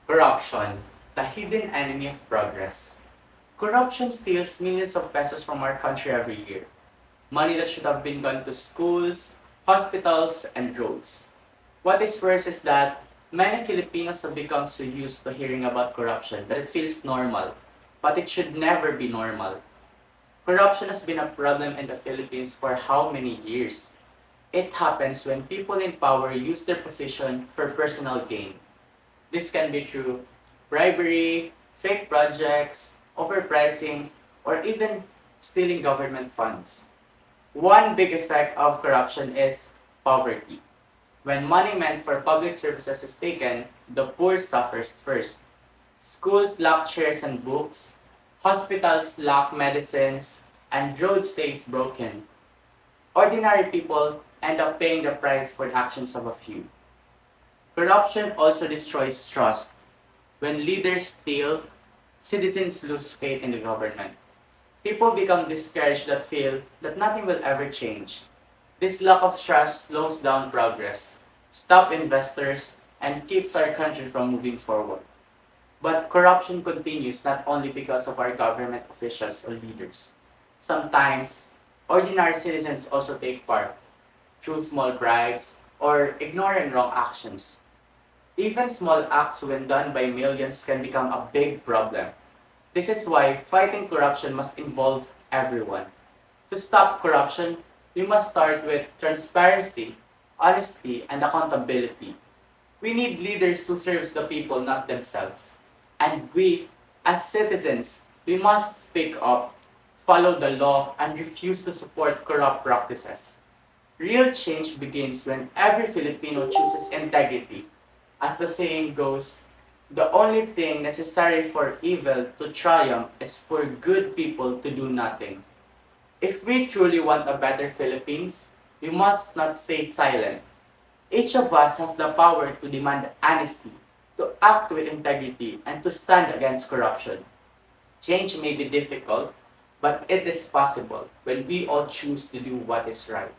Corruption, the hidden enemy of progress. Corruption steals millions of pesos from our country every year. Money that should have been gone to schools, hospitals, and roads. What is worse is that many Filipinos have become so used to hearing about corruption that it feels normal. But it should never be normal. Corruption has been a problem in the Philippines for how many years? It happens when people in power use their position for personal gain. This can be through bribery, fake projects, overpricing, or even stealing government funds. One big effect of corruption is poverty. When money meant for public services is taken, the poor suffers first. Schools lack chairs and books, hospitals lack medicines, and road stays broken. Ordinary people end up paying the price for the actions of a few. Corruption also destroys trust. When leaders steal, citizens lose faith in the government. People become discouraged that feel that nothing will ever change. This lack of trust slows down progress, stops investors, and keeps our country from moving forward. But corruption continues not only because of our government officials or leaders. Sometimes, ordinary citizens also take part through small bribes or ignoring wrong actions. Even small acts, when done by millions, can become a big problem. This is why fighting corruption must involve everyone. To stop corruption, we must start with transparency, honesty, and accountability. We need leaders who serve the people, not themselves. And we, as citizens, we must speak up, follow the law, and refuse to support corrupt practices. Real change begins when every Filipino chooses integrity. As the saying goes, the only thing necessary for evil to triumph is for good people to do nothing. If we truly want a better Philippines, we must not stay silent. Each of us has the power to demand honesty, to act with integrity, and to stand against corruption. Change may be difficult, but it is possible when we all choose to do what is right.